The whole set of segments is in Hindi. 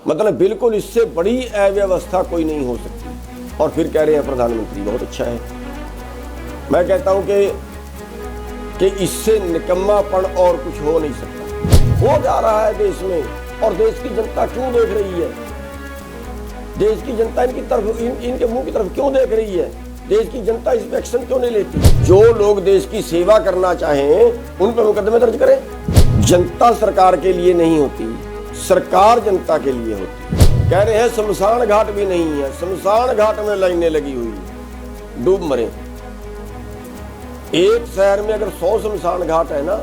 मतलब बिल्कुल इससे बड़ी अव्यवस्था कोई नहीं हो सकती। और फिर कह रहे हैं प्रधानमंत्री बहुत अच्छा है। मैं कहता हूं कि इससे निकम्मापन और कुछ हो नहीं सकता। हो जा रहा है देश में, और देश की जनता क्यों देख रही है? देश की जनता इनकी तरफ, इनके मुंह की तरफ क्यों देख रही है? देश की जनता इस पे एक्शन क्यों नहीं लेती? जो लोग देश की सेवा करना चाहें उन पर मुकदमे दर्ज करें। जनता सरकार के लिए नहीं होती, सरकार जनता के लिए होती है। कह रहे हैं शमशान घाट भी नहीं है, शमशान घाट में लाइनें लगी हुई है, डूब मरे। एक शहर में अगर 100 शमशान घाट है ना,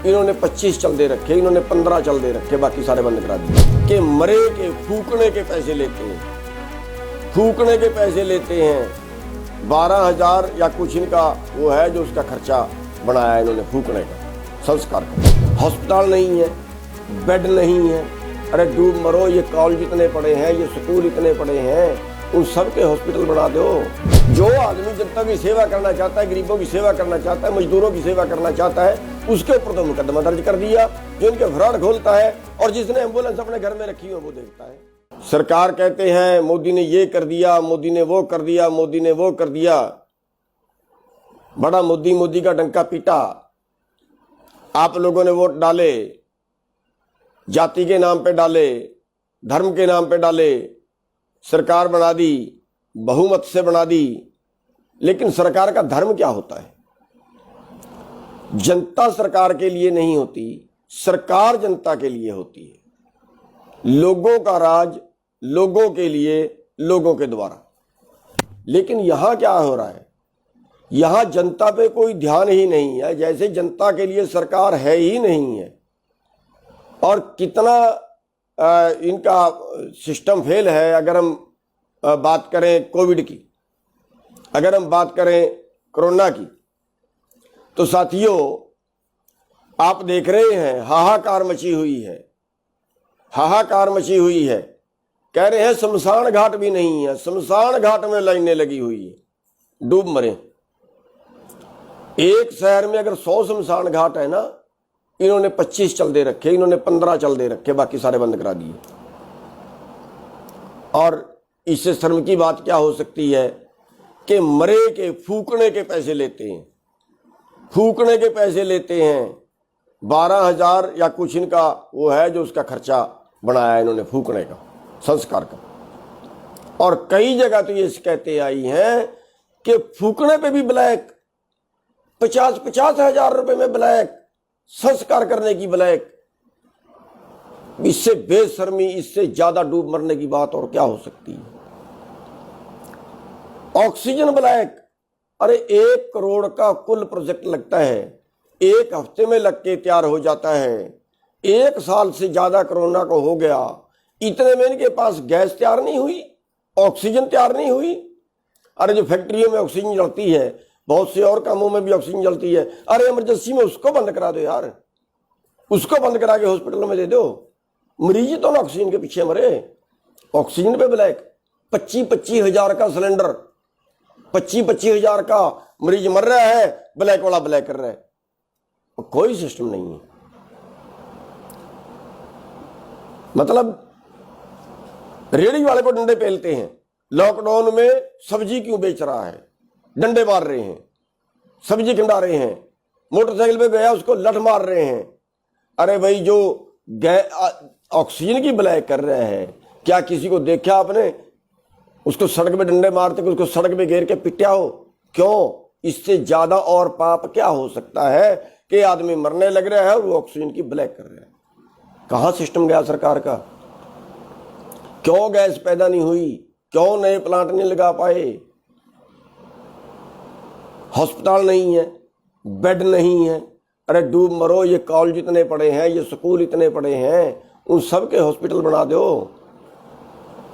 इन्होंने 25 चल दे रखे, इन्होंने 15 चल दे रखे, बाकी सारे बंद करा दिए। कि मरे के फूकने के पैसे लेते हैं, फूकने के पैसे लेते हैं। 12,000 या कुछ इनका वो है जो उसका खर्चा बनाया है इन्होंने फूकने का, संस्कार का। हॉस्पिटल नहीं है, बेड नहीं है। अरे डूब मरो, ये कॉलेज इतने पड़े हैं, ये स्कूल इतने पड़े हैं, उन सब के हॉस्पिटल बना दो। जो आदमी जनता की सेवा करना चाहता है, गरीबों की सेवा करना चाहता है, मजदूरों की सेवा करना चाहता है, उसके ऊपर तो मुकदमा दर्ज कर दिया। जो इनके फ्रॉड खोलता है और जिसने एम्बुलेंस अपने घर में रखी हो वो देखता है। सरकार कहते हैं मोदी ने ये कर दिया, मोदी ने वो कर दिया, मोदी ने वो कर दिया। बड़ा मोदी मोदी का डंका पीटा। आप लोगों ने वोट डाले, जाति के नाम पे डाले, धर्म के नाम पे डाले, सरकार बना दी, बहुमत से बना दी। लेकिन सरकार का धर्म क्या होता है? जनता सरकार के लिए नहीं होती, सरकार जनता के लिए होती है। लोगों का राज लोगों के लिए, लोगों के द्वारा। लेकिन यहां क्या हो रहा है? यहां जनता पे कोई ध्यान ही नहीं है, जैसे जनता के लिए सरकार है ही नहीं है। और कितना इनका सिस्टम फेल है। अगर हम बात करें कोविड की, अगर हम बात करें कोरोना की, तो साथियों आप देख रहे हैं हाहाकार मची हुई है, हाहाकार मची हुई है। कह रहे हैं शमशान घाट भी नहीं है, शमशान घाट में लाइनें लगी हुई है, डूब मरे। एक शहर में अगर 100 शमशान घाट है ना, इन्होंने 25 चल दे रखे, इन्होंने 15 चल दे रखे, बाकी सारे बंद करा दिए। और इससे शर्म की बात क्या हो सकती है कि मरे के फूकने के पैसे लेते हैं, फूकने के पैसे लेते हैं। 12,000 या कुछ इनका वो है जो उसका खर्चा बनाया है इन्होंने फूकने का, संस्कार का। और कई जगह तो ये शिकायतें आई हैं कि फूकने पे भी ब्लैक, 50-50 हजार रुपए में ब्लैक, संस्कार करने की ब्लैक। इससे बेशर्मी, इससे ज्यादा डूब मरने की बात और क्या हो सकती है? Oxygen black. अरे 1 करोड़ का कुल प्रोजेक्ट लगता है, 1 हफ्ते में लग के तैयार हो जाता है। 1 साल से ज्यादा कोरोना को हो गया, इतने में इनके पास गैस तैयार नहीं हुई, ऑक्सीजन तैयार नहीं हुई। अरे जो फैक्ट्रियों में ऑक्सीजन जलती है, बहुत से और कामों में भी ऑक्सीजन जलती है। अरे इमरजेंसी में उसको बंद करा दो यार, उसको बंद करा के हॉस्पिटल में दे दो। मरीज तो ना ऑक्सीजन के पीछे मरे। ऑक्सीजन पे ब्लैक, 25-25 हजार का सिलेंडर, 25-25 हजार का मरीज मर रहा है, ब्लैक वाला ब्लैक कर रहा है। कोई सिस्टम नहीं है। मतलब रेहड़ी वाले को डंडे पेलते हैं। लॉकडाउन में सब्जी क्यों बेच रहा है, डंडे मार रहे हैं, सब्जी खिंडा रहे हैं। मोटरसाइकिल पे गया उसको लठ मार रहे हैं। अरे भाई जो ऑक्सीजन की ब्लैक कर रहे हैं, क्या किसी को देखा आपने? उसको सड़क पे डंडे मारते, उसको सड़क पे घेर के पिटा हो? क्यों? इससे ज्यादा और पाप क्या हो सकता है कि आदमी मरने लग रहा है और वो ऑक्सीजन की ब्लैक कर रहा है? कहां सिस्टम गया सरकार का? क्यों गैस पैदा नहीं हुई? क्यों नए प्लांट नहीं लगा पाए? हॉस्पिटल नहीं है, बेड नहीं है। अरे डूब मरो, ये कॉलेज इतने पड़े हैं, ये स्कूल इतने पड़े हैं, उन सब के हॉस्पिटल बना दो,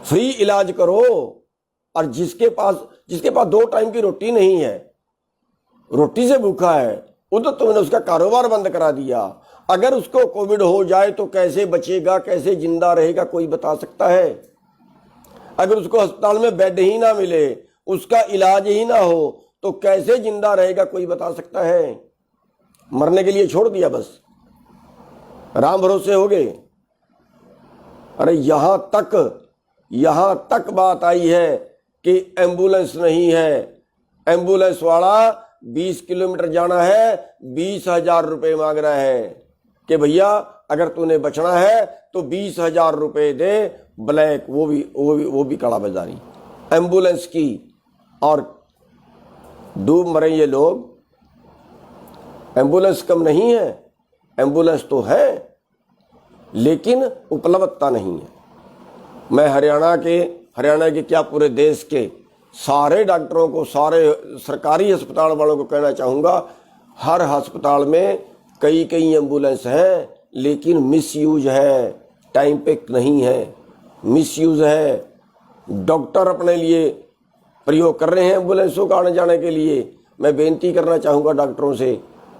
फ्री इलाज करो। और जिसके पास 2 टाइम की रोटी नहीं है, रोटी से भूखा है, वो तो तुमने उसका कारोबार बंद करा दिया। अगर उसको कोविड हो जाए तो कैसे बचेगा, कैसे जिंदा रहेगा, कोई बता सकता है? अगर उसको अस्पताल में बेड ही ना मिले, उसका इलाज ही ना हो, तो कैसे जिंदा रहेगा, कोई बता सकता है? मरने के लिए छोड़ दिया, बस राम भरोसे हो गए। अरे यहां तक बात आई है कि एम्बुलेंस नहीं है। एम्बुलेंस वाला 20 किलोमीटर जाना है, 20,000 रुपये मांग रहा है कि भैया अगर तूने बचना है तो 20,000 रुपये दे, ब्लैक, वो भी काला बाजारी एम्बुलेंस की। और डूब मरे ये लोग। एम्बुलेंस कम नहीं है, एम्बुलेंस तो है, लेकिन उपलब्धता नहीं है। मैं हरियाणा के क्या पूरे देश के सारे डॉक्टरों को, सारे सरकारी अस्पताल वालों को कहना चाहूँगा, हर अस्पताल में कई एम्बुलेंस हैं, लेकिन मिसयूज है, टाइम पे नहीं है, मिसयूज है। डॉक्टर अपने लिए प्रयोग कर रहे हैं एम्बुलेंसों का आने जाने के लिए। मैं बेनती करना चाहूँगा डॉक्टरों से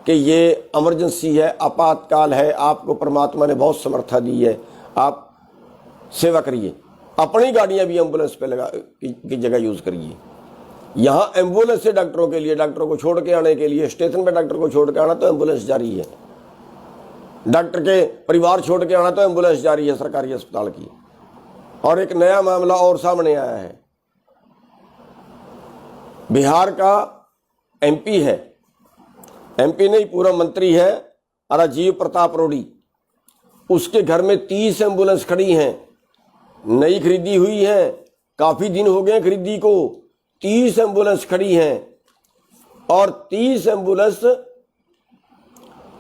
कि ये इमरजेंसी है, आपातकाल है, आपको परमात्मा ने बहुत समर्था दी है, आप सेवा करिए, अपनी गाड़ियाँ भी एम्बुलेंस पे लगा की जगह यूज़ करिए। यहाँ एम्बुलेंस से डॉक्टरों के लिए, डॉक्टरों को छोड़ के आने के लिए, स्टेशन पे डॉक्टर को छोड़ के आना तो एम्बुलेंस जारी है, डॉक्टर के परिवार छोड़ के आना तो एम्बुलेंस जारी है सरकारी अस्पताल की। और एक नया मामला और सामने आया है। बिहार का एमपी है, एमपी नहीं पूरा मंत्री है, राजीव प्रताप रूडी। उसके घर में 30 एम्बुलेंस खड़ी हैं, नई खरीदी हुई है, काफी दिन हो गए खरीदी को। 30 एम्बुलेंस खड़ी हैं और 30 एम्बुलेंस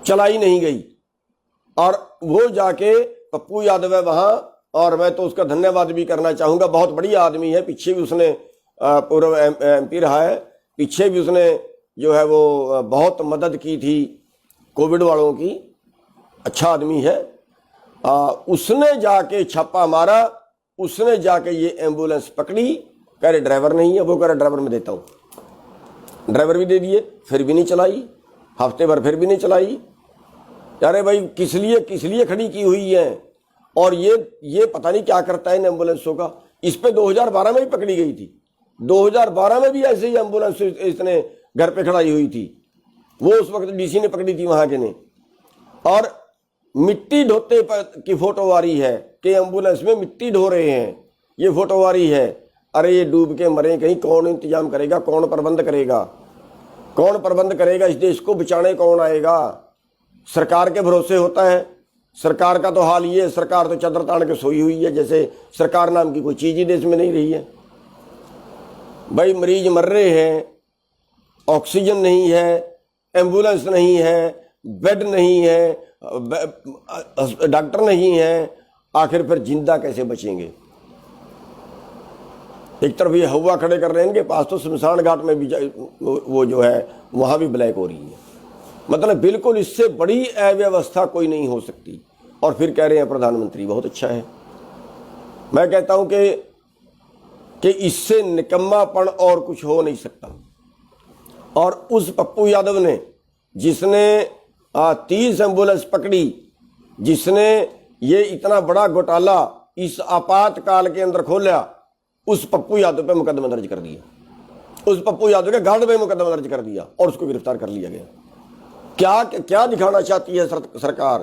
चलाई नहीं गई। और वो जाके पप्पू यादव है वहां, और मैं तो उसका धन्यवाद भी करना चाहूंगा, बहुत बढ़िया आदमी है। पीछे भी उसने पूर्व एमपी रहा है, पीछे भी उसने जो है वो बहुत मदद की थी कोविड वालों की, अच्छा आदमी है। उसने जाके छापा मारा, उसने जाके ये एम्बुलेंस पकड़ी, कह रहे ड्राइवर नहीं है, वो कह रहे ड्राइवर मैं देता हूँ। ड्राइवर भी दे दिए, फिर भी नहीं चलाई, हफ्ते भर फिर भी नहीं चलाई। अरे भाई किस लिए खड़ी की हुई है। और ये पता नहीं क्या करता है इन एम्बुलेंसों का। इस पे 2012 में भी पकड़ी गई थी, 2012 में भी ऐसे ही एम्बुलेंस इसने घर पे खड़ाई हुई थी, वो उस वक्त डीसी ने पकड़ी थी वहां के ने। और मिट्टी ढोते की फोटो आ रही है कि एम्बुलेंस में मिट्टी ढो रहे हैं, ये फोटो आ रही है। अरे ये डूब के मरे कहीं, कौन इंतजाम करेगा, कौन प्रबंध करेगा, कौन प्रबंध करेगा, इस देश को बचाने कौन आएगा। सरकार के भरोसे होता है। सरकार का तो हाल ये है, सरकार तो चादर तान के सोई हुई है, जैसे सरकार नाम की कोई चीज ही देश में नहीं रही है। भाई मरीज मर रहे हैं, ऑक्सीजन नहीं है, एम्बुलेंस नहीं है, बेड नहीं है, डॉक्टर नहीं है, आखिर फिर जिंदा कैसे बचेंगे। एक तरफ ये हवा खड़े कर रहे हैं, इनके पास तो शमशान घाट में भी वो जो है वहां भी ब्लैक हो रही है। मतलब बिल्कुल इससे बड़ी अव्यवस्था कोई नहीं हो सकती। और फिर कह रहे हैं प्रधानमंत्री बहुत अच्छा है। मैं कहता हूं कि इससे निकम्मापन और कुछ हो नहीं सकता। और उस पप्पू यादव ने, जिसने 30 एम्बुलेंस पकड़ी, जिसने ये इतना बड़ा घोटाला इस आपातकाल के अंदर खोला, उस पप्पू यादव पे मुकदमा दर्ज कर दिया, उस पप्पू यादव के गार्ड पे मुकदमा दर्ज कर दिया और उसको गिरफ्तार कर लिया गया। क्या दिखाना चाहती है सरकार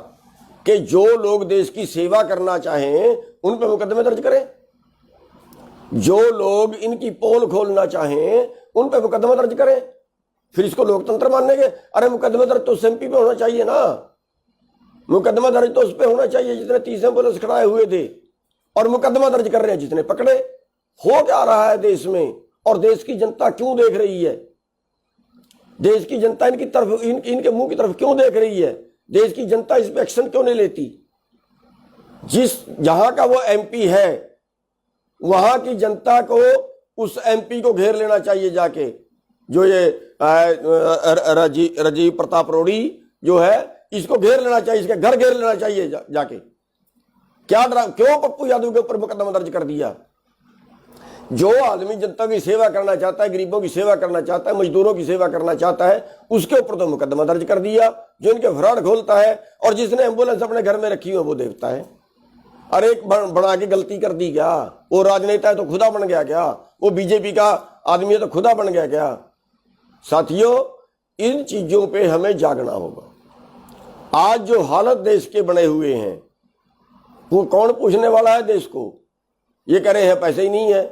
कि जो लोग देश की सेवा करना चाहें उन पर मुकदमे दर्ज करें, जो लोग इनकी पोल खोलना चाहें उन पर मुकदमा दर्ज करें, फिर इसको लोकतंत्र मानेंगे। अरे मुकदमा दर्ज तो एमपी पे होना चाहिए ना, मुकदमा दर्ज तो उस पर होना चाहिए जितने 30 एम्बुलेंस खड़ाए हुए थे, और मुकदमा दर्ज कर रहे हैं जितने पकड़े। हो क्या रहा है देश में, और देश की जनता क्यों देख रही है, देश की जनता इनकी तरफ, इनके मुंह की तरफ क्यों देख रही है, देश की जनता इस पे एक्शन क्यों नहीं लेती। जहां का वो एमपी है वहां की जनता को उस एमपी को घेर लेना चाहिए जाके, जो ये राजीव प्रताप रूडी जो है, इसको घेर लेना चाहिए, इसके घर घेर लेना चाहिए जाके। क्यों पप्पू यादव के ऊपर मुकदमा दर्ज कर दिया। जो आदमी जनता की सेवा करना चाहता है, गरीबों की सेवा करना चाहता है, मजदूरों की सेवा करना चाहता है, उसके ऊपर तो मुकदमा दर्ज कर दिया। जो इनके फ्रॉड खोलता है और जिसने एम्बुलेंस अपने घर में रखी हो वो देखता है। अरे एक बना के गलती कर दी क्या, वो राजनेता है तो खुदा बन गया क्या, वो बीजेपी का आदमी है तो खुदा बन गया क्या। साथियों, इन चीजों पे हमें जागना होगा। आज जो हालत देश के बने हुए हैं, वो कौन पूछने वाला है देश को? ये कह रहे हैं पैसे ही नहीं है।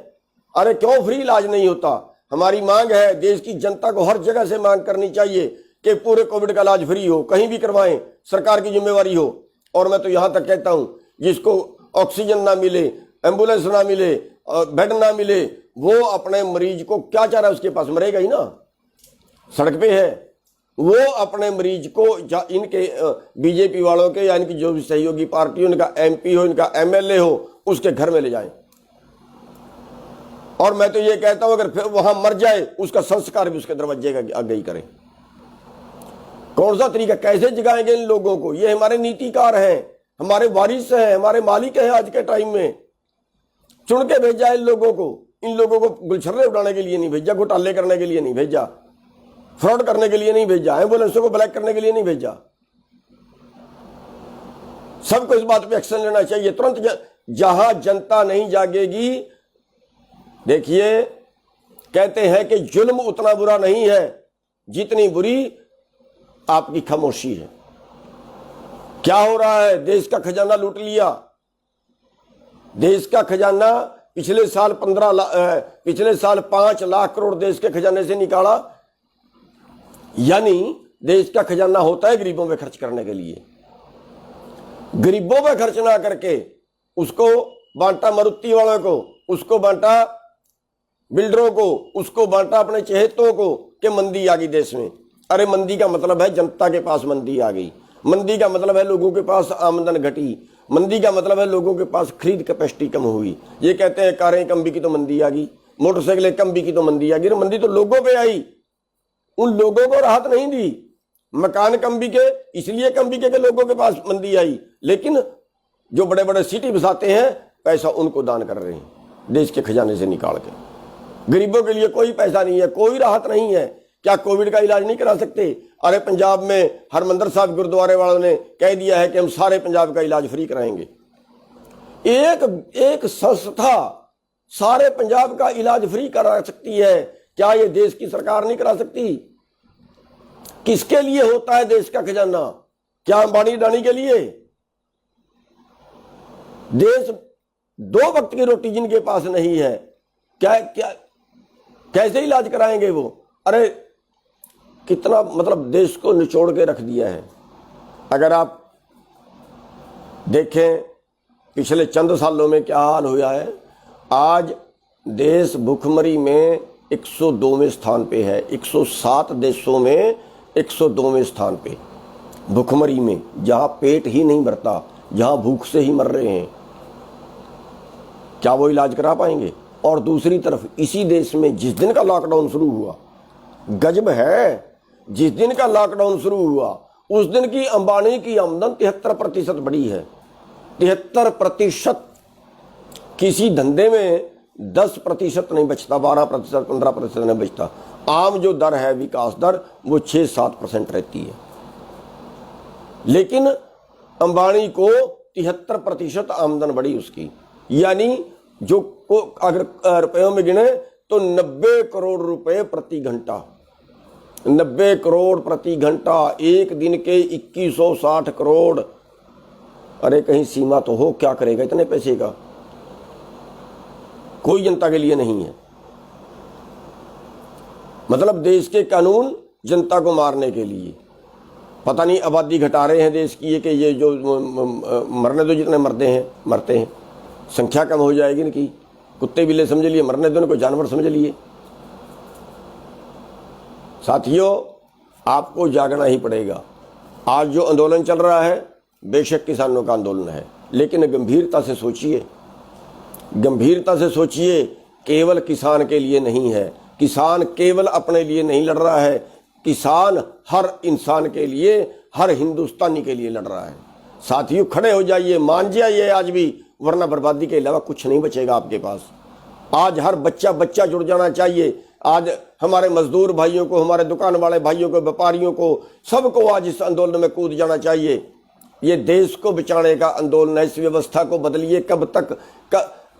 अरे क्यों फ्री इलाज नहीं होता? हमारी मांग है, देश की जनता को हर जगह से मांग करनी चाहिए कि पूरे कोविड का इलाज फ्री हो, कहीं भी करवाएं, सरकार की जिम्मेवारी हो। और मैं तो यहां तक कहता हूं, जिसको ऑक्सीजन ना मिले, एम्बुलेंस ना मिले, बेड ना मिले, वो अपने मरीज को क्या चाह रहा है? उसके पास मरेगा ही ना, सड़क पे है। वो अपने मरीज को इनके बीजेपी वालों के या इनकी जो भी सहयोगी पार्टी, इनका एमपी हो, इनका एमएलए हो, उसके घर में ले जाएं। और मैं तो ये कहता हूं, अगर फिर वहां मर जाए, उसका संस्कार भी उसके दरवाजे का आगे ही करें। कौन सा तरीका, कैसे जगाएंगे इन लोगों को? ये हमारे नीतिकार हैं, हमारे वारिस हैं, हमारे मालिक हैं। आज के टाइम में चुन के भेजा इन लोगों को। इन लोगों को गुलछर्रे उड़ाने के लिए नहीं भेजा, घोटाले करने के लिए नहीं भेजा, फ्रॉड करने के लिए नहीं भेजा, एम्बुलेंसों को ब्लैक करने के लिए नहीं भेजा। सबको इस बात पे एक्शन लेना चाहिए तुरंत। जहां जनता नहीं जागेगी, देखिए कहते हैं कि जुल्म उतना बुरा नहीं है जितनी बुरी आपकी खामोशी है। क्या हो रहा है? देश का खजाना लूट लिया। देश का खजाना पिछले साल 5 लाख करोड़ देश के खजाने से निकाला। यानी देश का खजाना होता है गरीबों पे खर्च करने के लिए। गरीबों पे खर्च ना करके उसको बांटा मारुति वालों को, उसको बांटा बिल्डरों को, उसको बांटा अपने चहेतों को कि मंदी आ गई देश में। अरे मंदी का मतलब है जनता के पास मंदी आ गई। मंदी का मतलब है लोगों के पास आमदन घटी। मंदी का मतलब है लोगों के पास खरीद कैपेसिटी कम हुई। ये कहते हैं कारें कम बिकी तो मंदी आ गई, मोटरसाइकिलें कम बिकी तो मंदी आ गई। मंदी तो लोगों पे आई, उन लोगों को राहत नहीं दी। मकान कम बिके इसलिए कम बिके कि लोगों के पास मंदी आई, लेकिन जो बड़े बड़े सिटी बसाते हैं पैसा उनको दान कर रहे हैं देश के खजाने से निकाल के। गरीबों के लिए कोई पैसा नहीं है, कोई राहत नहीं है। क्या कोविड का इलाज नहीं करा सकते? अरे पंजाब में हरमंदर साहब गुरुद्वारे वालों ने कह दिया है कि हम सारे पंजाब का इलाज फ्री कराएंगे। एक संस्था सारे पंजाब का इलाज फ्री करा सकती है, क्या ये देश की सरकार नहीं करा सकती? किसके लिए होता है देश का खजाना? क्या अंबानी अडानी के लिए? देश 2 वक्त की रोटी जिनके पास नहीं है, क्या कैसे इलाज कराएंगे वो? अरे कितना मतलब देश को निचोड़ के रख दिया है। अगर आप देखें पिछले चंद सालों में क्या हाल हुआ है। आज देश भुखमरी में 102वें स्थान पे है। 107 देशों में 102वें स्थान पे भुखमरी में, जहां पेट ही नहीं भरता, जहां भूख से ही मर रहे हैं। क्या वो इलाज करा पाएंगे? और दूसरी तरफ इसी देश में जिस दिन का लॉकडाउन शुरू हुआ, गजब है, जिस दिन का लॉकडाउन शुरू हुआ उस दिन की अंबानी की आमदन 73% बढ़ी है। 73%। किसी धंधे में 10% नहीं बचता, 12%, 15% नहीं बचता। आम जो दर है विकास दर, वो 6-7% रहती है। लेकिन अंबानी को 73% आमदन बढ़ी उसकी। यानी जो को अगर रुपयों में गिने तो 90 करोड़ रुपए प्रति घंटा। 90 करोड़ प्रति घंटा। एक दिन के 2160 करोड़। अरे कहीं सीमा तो हो, क्या करेगा इतने पैसे का? कोई जनता के लिए नहीं है। मतलब देश के कानून जनता को मारने के लिए। पता नहीं आबादी घटा रहे हैं देश की, कि ये जो मरने दो, जितने मरते हैं संख्या कम हो जाएगी इनकी। कुत्ते बिल्ले समझ लिए, मरने दो इनको, जानवर समझ लिए। साथियों, आपको जागना ही पड़ेगा। आज जो आंदोलन चल रहा है बेशक किसानों का आंदोलन है, लेकिन गंभीरता से सोचिए, गंभीरता से सोचिए। केवल किसान के लिए नहीं है, किसान केवल अपने लिए नहीं लड़ रहा है, किसान हर इंसान के लिए, हर हिंदुस्तानी के लिए लड़ रहा है। साथियों, खड़े हो जाइए, मान जाइए आज भी, वरना बर्बादी के अलावा कुछ नहीं बचेगा आपके पास। आज हर बच्चा जुड़ जाना चाहिए। आज हमारे मजदूर भाइयों को, हमारे दुकान वाले भाइयों को, व्यापारियों को, सबको आज इस आंदोलन में कूद जाना चाहिए। ये देश को बचाने का आंदोलन है। इस व्यवस्था को बदलिए।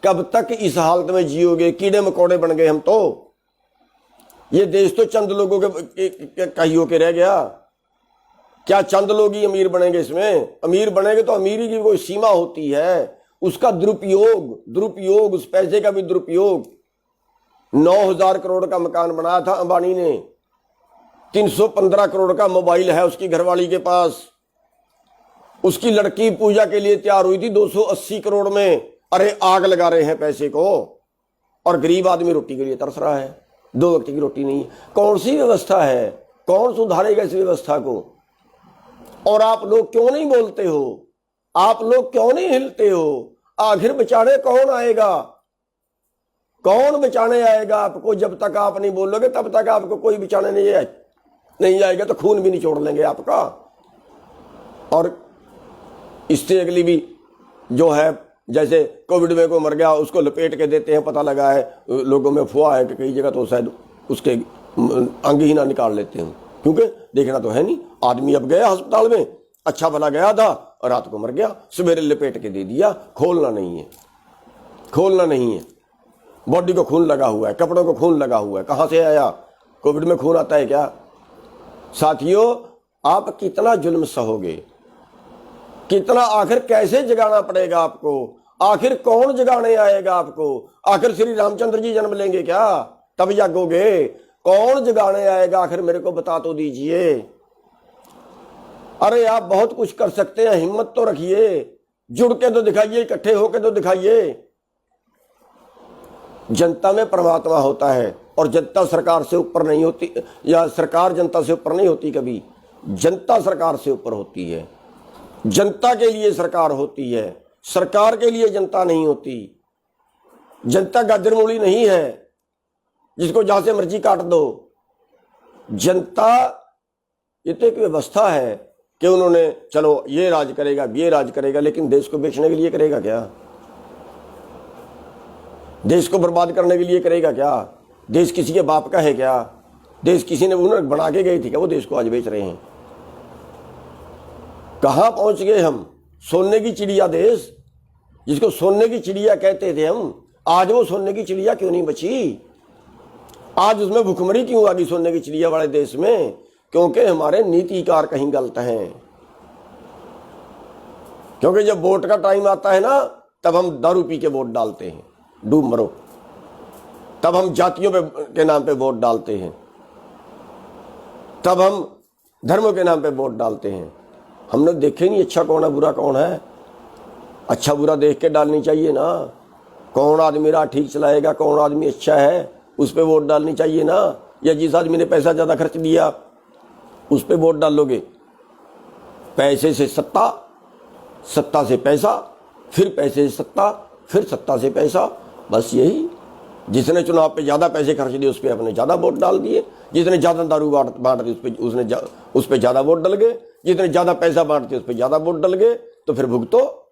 कब तक इस हालत में जियोगे? कीड़े मकोड़े बन गए हम तो। ये देश तो चंद लोगों के का ही होके रह गया। क्या चंद लोग ही अमीर बनेंगे? इसमें अमीर बनेंगे तो अमीरी की कोई सीमा होती है, उसका दुरुपयोग, उस पैसे का भी दुरुपयोग। 9,000 करोड़ का मकान बनाया था अंबानी ने, 315 करोड़ का मोबाइल है उसकी घरवाली के पास, उसकी लड़की पूजा के लिए तैयार हुई थी 280 करोड़ में। अरे आग लगा रहे हैं पैसे को, और गरीब आदमी रोटी के लिए तरस रहा है, 2 वक्त की रोटी नहीं है। कौन सी व्यवस्था है? कौन सुधारेगा इस व्यवस्था को? और आप लोग क्यों नहीं बोलते हो? आप लोग क्यों नहीं हिलते हो? आखिर बचाने कौन आएगा? कौन बचाने आएगा आपको? जब तक आप नहीं बोलोगे तब तक आपको कोई बचाने नहीं आएगा, तो खून भी निचोड़ लेंगे आपका। और इससे अगली भी जो है, जैसे कोविड में को मर गया उसको लपेट के देते हैं, पता लगा है लोगों में अफवाह है कि कई जगह तो शायद उसके अंग ही ना निकाल लेते हैं, क्योंकि देखना तो है नहीं। आदमी अब गया अस्पताल में, अच्छा भला गया था, और रात को मर गया, सवेरे लपेट के दे दिया। खोलना नहीं है। बॉडी को खून लगा हुआ है, कपड़ों को खून लगा हुआ है, कहां से आया? कोविड में खून आता है क्या? साथियों, आप कितना जुल्म सहोगे? कितना? आखिर कैसे जगाना पड़ेगा आपको? आखिर कौन जगाने आएगा आपको? आखिर श्री रामचंद्र जी जन्म लेंगे क्या तब जागोगे? कौन जगाने आएगा आखिर? मेरे को बता तो दीजिए। अरे आप बहुत कुछ कर सकते हैं, हिम्मत तो रखिए, जुड़ के तो दिखाइए, इकट्ठे होके तो दिखाइए। जनता में परमात्मा होता है, और जनता सरकार से ऊपर नहीं होती, या सरकार जनता से ऊपर नहीं होती कभी। जनता सरकार से ऊपर होती है, जनता के लिए सरकार होती है, सरकार के लिए जनता नहीं होती। जनता गाजर मूली नहीं है जिसको जहां से मर्जी काट दो। जनता ये तो एक व्यवस्था है कि उन्होंने चलो ये राज करेगा, लेकिन देश को बेचने के लिए करेगा क्या? देश को बर्बाद करने के लिए करेगा क्या? देश किसी के बाप का है क्या? देश किसी ने उन्होंने बना के गए थे क्या? वो देश को आज बेच रहे हैं। कहां पहुंच गए हम? सोने की चिड़िया देश, जिसको सोने की चिड़िया कहते थे हम, आज वो सोने की चिड़िया क्यों नहीं बची? आज उसमें भुखमरी क्यों आ गई सोने की चिड़िया वाले देश में? क्योंकि हमारे नीतिकार कहीं गलत हैं। क्योंकि जब वोट का टाइम आता है ना, तब हम दारू पी के वोट डालते हैं, डूब मरो। तब हम जातियों के नाम पे वोट डालते हैं, तब हम धर्मों के नाम पे वोट डालते हैं। हमने देखे नहीं अच्छा कौन है, बुरा कौन है। अच्छा बुरा देख के डालनी चाहिए ना। कौन आदमी राह ठीक चलाएगा, कौन आदमी अच्छा है, उस पर वोट डालनी चाहिए ना। या जिस आदमी ने पैसा ज़्यादा खर्च दिया उस पर वोट डालोगे? पैसे से सत्ता, सत्ता से पैसा, फिर पैसे से सत्ता, फिर सत्ता से पैसा, बस यही। जिसने चुनाव पे ज़्यादा पैसे खर्च दिए उस पर अपने ज़्यादा वोट डाल दिए, जिसने ज़्यादा दारू बांट दी उस पर ज़्यादा वोट डल गए, जितने ज़्यादा पैसा बांटते उस पर ज़्यादा वोट डल गए। तो फिर भुगतो,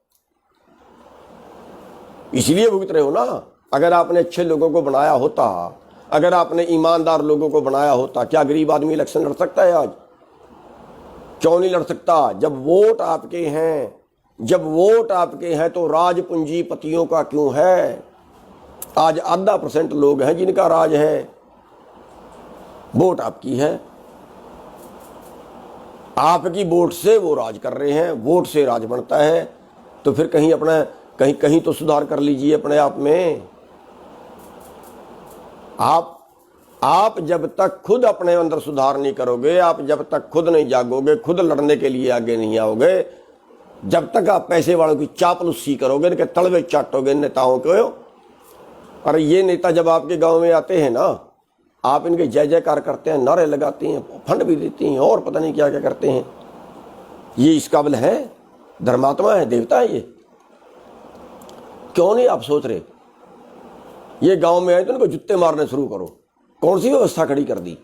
इसलिए भुगत रहे हो ना। अगर आपने अच्छे लोगों को बनाया होता, अगर आपने ईमानदार लोगों को बनाया होता, क्या गरीब आदमी इलेक्शन लड़ सकता है आज? क्यों नहीं लड़ सकता? जब वोट आपके हैं, तो राज पूंजीपतियों का क्यों है? आज 0.5% लोग हैं जिनका राज है। वोट आपकी है, आपकी वोट से वो राज कर रहे हैं, वोट से राज बनता है। तो फिर कहीं तो सुधार कर लीजिए अपने आप में। आप जब तक खुद अपने अंदर सुधार नहीं करोगे, आप जब तक खुद नहीं जागोगे, खुद लड़ने के लिए आगे नहीं आओगे, जब तक आप पैसे वालों की चापलूसी करोगे, इनके तलवे चाटोगे नेताओं को। और ये नेता जब आपके गांव में आते हैं ना, आप इनके जय जयकार करते हैं, नारे लगाते हैं, फंड भी देते हैं, और पता नहीं क्या क्या करते हैं। ये इस काबिल है? धर्मात्मा है, देवता है ये? क्यों नहीं आप सोच रहे? ये गांव में आए तो इनको जुत्ते मारने शुरू करो। कौन सी व्यवस्था खड़ी कर दी?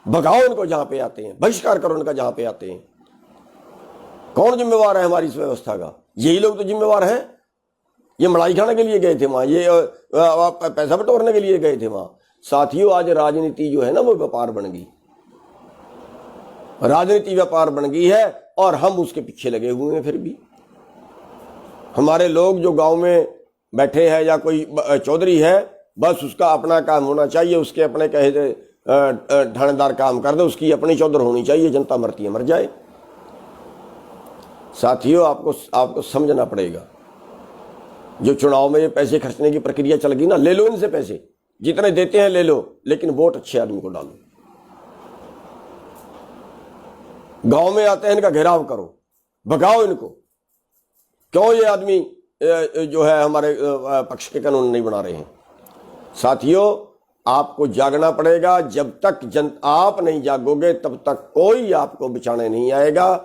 भगाओ इनको जहां पे आते हैं, बहिष्कार करो इनका जहां पे आते हैं। कौन जिम्मेवार है हमारी इस व्यवस्था का? यही लोग तो जिम्मेवार हैं। ये मलाई खाने के लिए गए थे वहां, ये पैसा बटोरने के लिए गए थे वहां। साथियों, आज राजनीति जो है ना वो व्यापार बन गई। राजनीति व्यापार बन गई है और हम उसके पीछे लगे हुए हैं। फिर भी हमारे लोग जो गांव में बैठे हैं या कोई चौधरी है, बस उसका अपना काम होना चाहिए, उसके अपने कहे थानेदार काम कर दे, उसकी अपनी चौधर होनी चाहिए, जनता मरती है मर जाए। साथियों, आपको समझना पड़ेगा, जो चुनाव में ये पैसे खर्चने की प्रक्रिया चल गई ना, ले लो इनसे पैसे, जितने देते हैं ले लो, लेकिन वोट अच्छे आदमी को डालो। गांव में आते हैं, इनका घेराव करो, भगाओ इनको। क्यों ये आदमी जो है हमारे पक्ष के कानून नहीं बना रहे हैं? साथियों, आपको जागना पड़ेगा। जब तक आप नहीं जागोगे तब तक कोई आपको बचाने नहीं आएगा।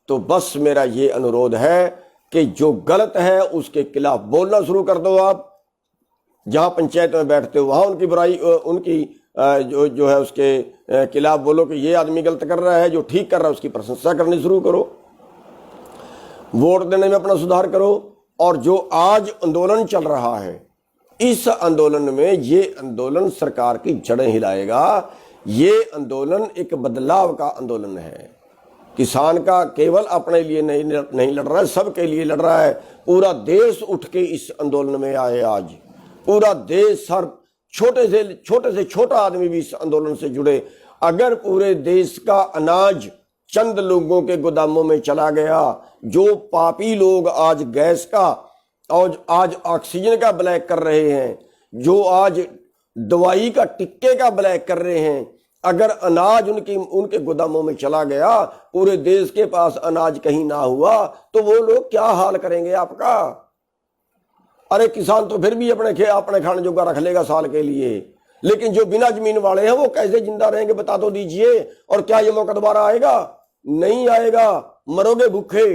तो बस मेरा ये अनुरोध है कि जो गलत है उसके खिलाफ बोलना शुरू कर दो। आप जहां पंचायत में बैठते हो वहां उनकी बुराई, उनकी जो है उसके खिलाफ बोलो कि ये आदमी गलत कर रहा है, जो ठीक कर रहा है उसकी प्रशंसा करनी शुरू करो। वोट देने में अपना सुधार करो। और जो आज आंदोलन चल रहा है, इस आंदोलन में, ये आंदोलन सरकार की जड़ें हिलाएगा। ये आंदोलन एक बदलाव का आंदोलन है। किसान का केवल अपने लिए नहीं लड़ रहा है, सबके लिए लड़ रहा है। पूरा देश उठ के इस आंदोलन में आए। आज पूरा देश, हर छोटे से छोटा आदमी भी इस आंदोलन से जुड़े। अगर पूरे देश का अनाज चंद लोगों के गोदामों में चला गया, जो पापी लोग आज गैस का और आज ऑक्सीजन का ब्लैक कर रहे हैं, जो आज दवाई का टिक्के का ब्लैक कर रहे हैं, अगर अनाज उनके गोदामों में चला गया, पूरे देश के पास अनाज कहीं ना हुआ, तो वो लोग क्या हाल करेंगे आपका? अरे किसान तो फिर भी अपने खाने जोगा रख लेगा साल के लिए, लेकिन जो बिना जमीन वाले हैं वो कैसे जिंदा रहेंगे बता तो दीजिए। और क्या ये मौका दोबारा आएगा? नहीं आएगा। मरोगे भूखे,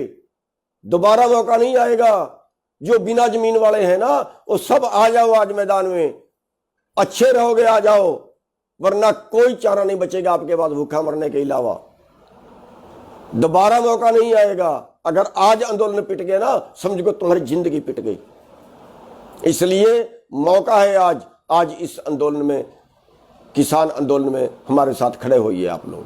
दोबारा मौका नहीं आएगा। जो बिना जमीन वाले हैं ना, वो सब आ जाओ आज मैदान में, अच्छे रहोगे आ जाओ, वरना कोई चारा नहीं बचेगा आपके पास भूखा मरने के अलावा। दोबारा मौका नहीं आएगा। अगर आज आंदोलन पिट गए ना, समझो तुम्हारी जिंदगी पिट गई। इसलिए मौका है आज इस आंदोलन में, किसान आंदोलन में हमारे साथ खड़े होइए आप लोग।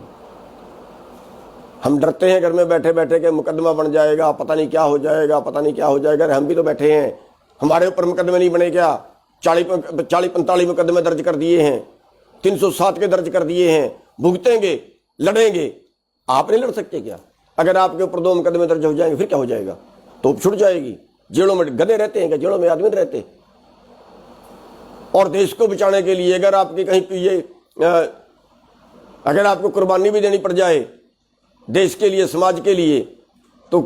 हम डरते हैं घर में बैठे बैठे कि मुकदमा बन जाएगा, पता नहीं क्या हो जाएगा, पता नहीं क्या हो जाएगा। हम भी तो बैठे हैं, हमारे ऊपर मुकदमे नहीं बने क्या? 40-45 मुकदमे दर्ज कर दिए हैं, 307 के दर्ज कर दिए हैं। भुगतेंगे, लड़ेंगे। आप नहीं लड़ सकते क्या? अगर आपके ऊपर 2 मुकदमे दर्ज हो जाएंगे फिर क्या हो जाएगा? तोप छुट जाएगी। जेलों में गधे रहते हैं क्या? जेलों में आदमी रहते। और देश को बचाने के लिए अगर आपके कहीं अगर आपको कुर्बानी भी देनी पड़ जाए देश के लिए, समाज के लिए, तो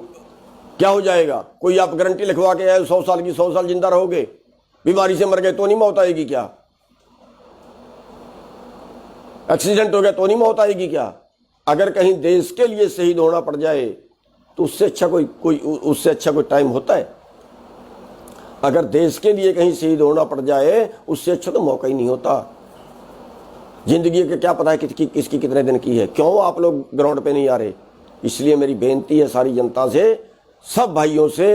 क्या हो जाएगा? कोई आप गारंटी लिखवा के आए 100 साल की, 100 साल जिंदा रहोगे? बीमारी से मर गए तो नहीं मौत आएगी क्या? एक्सीडेंट हो गया तो नहीं मौत आएगी क्या? अगर कहीं देश के लिए शहीद होना पड़ जाए तो उससे अच्छा कोई टाइम होता है? अगर देश के लिए कहीं शहीद होना पड़ जाए उससे अच्छा तो मौका ही नहीं होता। जिंदगी का क्या पता है किसकी कितने दिन की है? क्यों आप लोग ग्राउंड पे नहीं आ रहे? इसलिए मेरी बेनती है सारी जनता से, सब भाइयों से।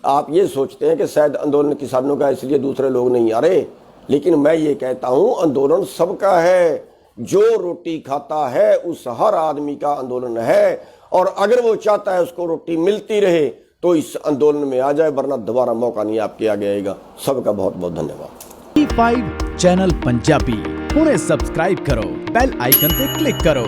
आप ये सोचते हैं कि शायद आंदोलन किसानों का इसलिए दूसरे लोग नहीं आ रहे, लेकिन मैं ये कहता हूं आंदोलन सबका है। जो रोटी खाता है उस हर आदमी का आंदोलन है। और अगर वो चाहता है उसको रोटी मिलती रहे तो इस आंदोलन में आ जाए, वरना दोबारा मौका नहीं आपके आगे आएगा। सबका बहुत बहुत धन्यवाद। T5 चैनल पंजाबी हुणे सब्सक्राइब करो, बेल आइकन पे क्लिक करो।